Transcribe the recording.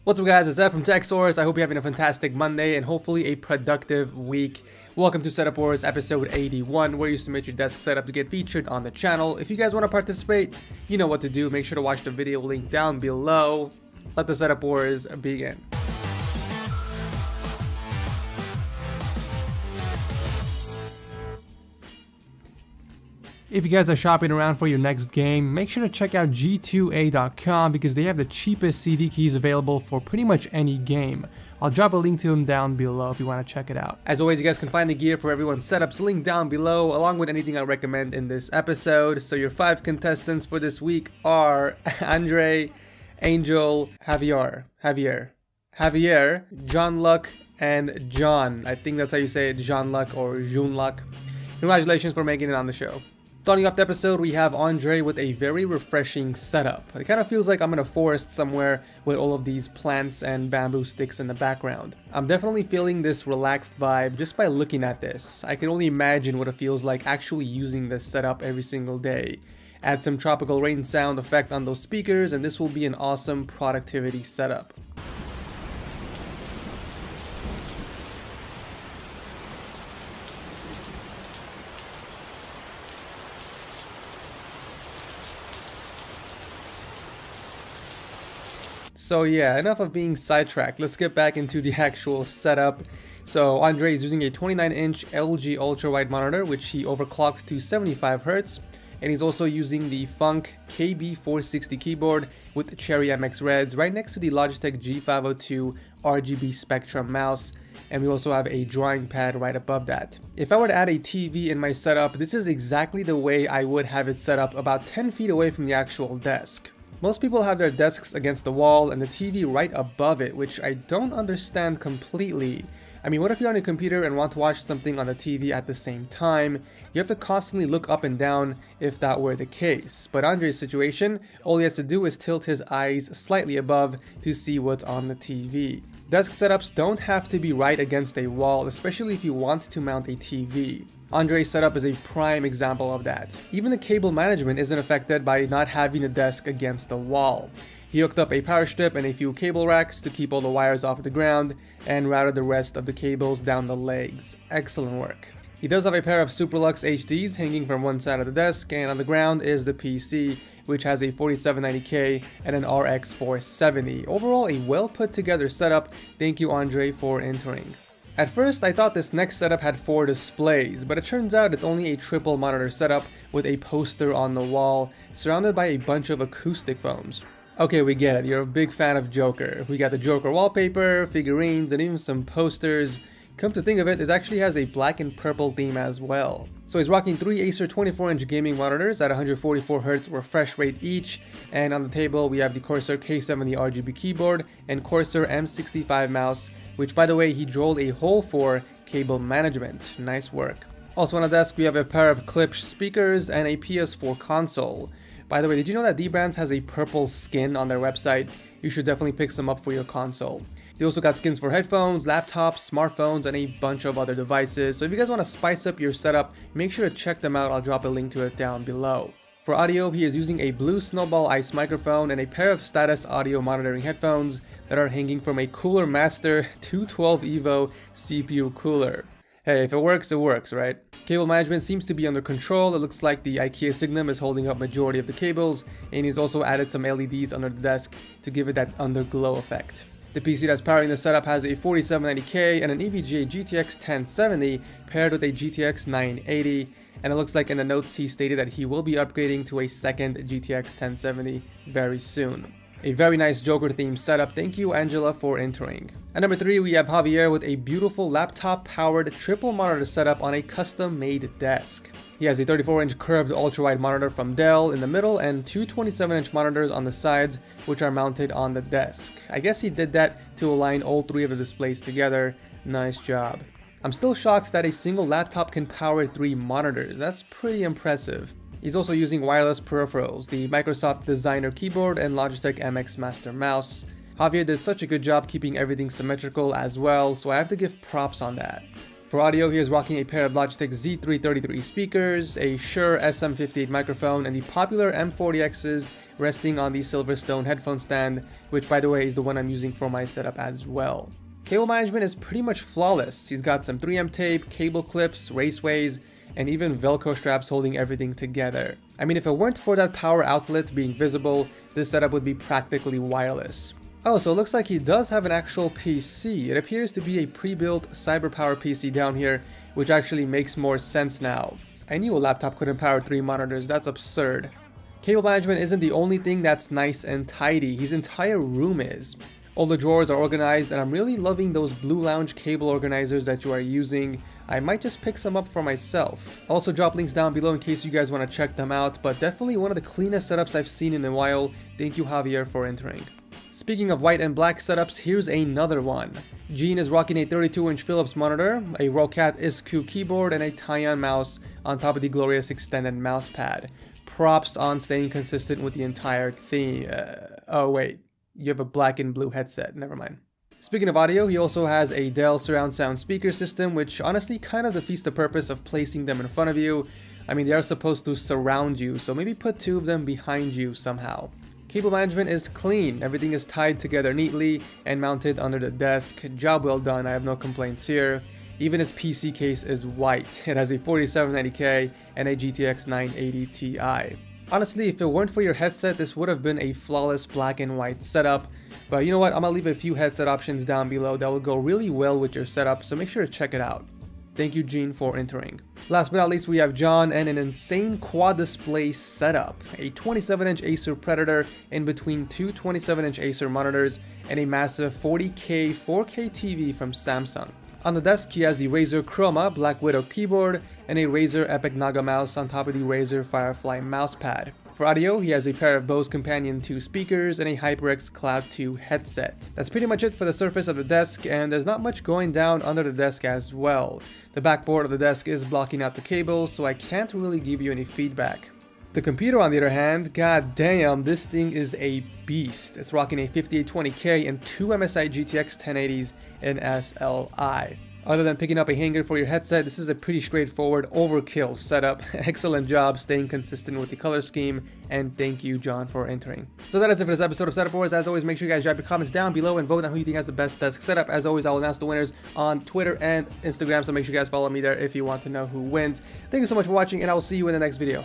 What's up guys, it's Ed from TechSource. I hope you're having a fantastic Monday and hopefully a productive week. Welcome to Setup Wars episode 81, where you submit your desk setup to get featured on the channel. If you guys want to participate, you know what to do. Make sure to watch the video link down below. Let the Setup Wars begin. If you guys are shopping around for your next game, make sure to check out g2a.com because they have the cheapest CD keys available for pretty much any game. I'll drop a link to them down below if you want to check it out. As always, you guys can find the gear for everyone's setups linked down below, along with anything I recommend in this episode. So your 5 contestants for this week are Andre, Angel, Javier, John Luck, and John. I think that's how you say it, John Luck or June Luck. Congratulations for making it on the show. Starting off the episode, we have Andre with a very refreshing setup. It kind of feels like I'm in a forest somewhere with all of these plants and bamboo sticks in the background. I'm definitely feeling this relaxed vibe just by looking at this. I can only imagine what it feels like actually using this setup every single day. Add some tropical rain sound effect on those speakers and this will be an awesome productivity setup. So yeah, enough of being sidetracked. Let's get back into the actual setup. So Andre is using a 29-inch LG ultra-wide monitor, which he overclocked to 75 Hz. And he's also using the Funk KB460 keyboard with Cherry MX Reds right next to the Logitech G502 RGB Spectrum mouse. And we also have a drawing pad right above that. If I were to add a TV in my setup, this is exactly the way I would have it set up, about 10 feet away from the actual desk. Most people have their desks against the wall and the TV right above it, which I don't understand completely. I mean, what if you're on your computer and want to watch something on the TV at the same time? You have to constantly look up and down if that were the case. But Andre's situation, all he has to do is tilt his eyes slightly above to see what's on the TV. Desk setups don't have to be right against a wall, especially if you want to mount a TV. Andre's setup is a prime example of that. Even the cable management isn't affected by not having the desk against the wall. He hooked up a power strip and a few cable racks to keep all the wires off the ground and routed the rest of the cables down the legs. Excellent work. He does have a pair of Superlux HDs hanging from one side of the desk, and on the ground is the PC, which has a 4790K and an RX 470. Overall, a well put together setup. Thank you, Andre, for entering. At first, I thought this next setup had 4 displays, but it turns out it's only a triple monitor setup with a poster on the wall, surrounded by a bunch of acoustic foams. Okay, we get it, you're a big fan of Joker. We got the Joker wallpaper, figurines, and even some posters. Come to think of it, it actually has a black and purple theme as well. So he's rocking 3 Acer 24-inch gaming monitors at 144 Hz refresh rate each, and on the table we have the Corsair K70 RGB keyboard and Corsair M65 mouse, which by the way he drilled a hole for cable management. Nice work. Also on the desk we have a pair of Klipsch speakers and a PS4 console. By the way, did you know that Dbrands has a purple skin on their website? You should definitely pick some up for your console. They also got skins for headphones, laptops, smartphones, and a bunch of other devices. So if you guys want to spice up your setup, make sure to check them out. I'll drop a link to it down below. For audio, he is using a blue Snowball Ice microphone and a pair of Status audio monitoring headphones that are hanging from a Cooler Master 212 Evo CPU cooler. Hey, if it works, right? Cable management seems to be under control. It looks like the IKEA Signum is holding up majority of the cables, and he's also added some LEDs under the desk to give it that underglow effect. The PC that's powering the setup has a 4790K and an EVGA GTX 1070 paired with a GTX 980, and it looks like in the notes he stated that he will be upgrading to a second GTX 1070 very soon. A very nice Joker themed setup. Thank you, Angela, for entering. At number 3, we have Javier with a beautiful laptop-powered triple monitor setup on a custom-made desk. He has a 34-inch curved ultra-wide monitor from Dell in the middle and 2 27-inch monitors on the sides, which are mounted on the desk. I guess he did that to align all 3 of the displays together. Nice job. I'm still shocked that a single laptop can power 3 monitors. That's pretty impressive. He's also using wireless peripherals, the Microsoft Designer keyboard and Logitech MX Master mouse. Javier did such a good job keeping everything symmetrical as well, so I have to give props on that. For audio, he is rocking a pair of Logitech Z333 speakers, a Shure SM58 microphone, and the popular M40Xs resting on the Silverstone headphone stand, which by the way is the one I'm using for my setup as well. Cable management is pretty much flawless. He's got some 3M tape, cable clips, raceways, and even Velcro straps holding everything together. I mean, if it weren't for that power outlet being visible, this setup would be practically wireless. Oh, so it looks like he does have an actual PC. It appears to be a pre-built CyberPower PC down here, which actually makes more sense now. I knew a laptop couldn't power 3 monitors, that's absurd. Cable management isn't the only thing that's nice and tidy, his entire room is. All the drawers are organized, and I'm really loving those Blue Lounge cable organizers that you are using. I might just pick some up for myself. I'll also drop links down below in case you guys want to check them out, but definitely one of the cleanest setups I've seen in a while. Thank you, Javier, for entering. Speaking of white and black setups, here's another one. Gene is rocking a 32-inch Philips monitor, a Rocat ISQ keyboard, and a Tyon mouse on top of the glorious extended mouse pad. Props on staying consistent with the entire theme. Oh wait, you have a black and blue headset, never mind. Speaking of audio, he also has a Dell surround sound speaker system, which honestly kind of defeats the purpose of placing them in front of you. I mean, they are supposed to surround you, so maybe put 2 of them behind you somehow. Cable management is clean, everything is tied together neatly and mounted under the desk. Job well done, I have no complaints here. Even his PC case is white. It has a 4790K and a GTX 980 Ti. Honestly, if it weren't for your headset, this would have been a flawless black and white setup. But you know what, I'm gonna leave a few headset options down below that will go really well with your setup, so make sure to check it out. Thank you, Gene, for entering. Last but not least, we have John and an insane quad display setup. A 27-inch Acer Predator in between 2 27-inch Acer monitors and a massive 40K 4K TV from Samsung. On the desk, he has the Razer Chroma Black Widow keyboard and a Razer Epic Naga mouse on top of the Razer Firefly mousepad. For audio, he has a pair of Bose Companion 2 speakers and a HyperX Cloud 2 headset. That's pretty much it for the surface of the desk, and there's not much going down under the desk as well. The backboard of the desk is blocking out the cables, so I can't really give you any feedback. The computer, on the other hand, god damn, this thing is a beast. It's rocking a 5820K and 2 MSI GTX 1080s in SLI. Other than picking up a hanger for your headset, this is a pretty straightforward overkill setup. Excellent job staying consistent with the color scheme, and thank you, John, for entering. So that is it for this episode of Setup Wars. As always, make sure you guys drop your comments down below and vote on who you think has the best desk setup. As always, I will announce the winners on Twitter and Instagram, so make sure you guys follow me there if you want to know who wins. Thank you so much for watching, and I will see you in the next video.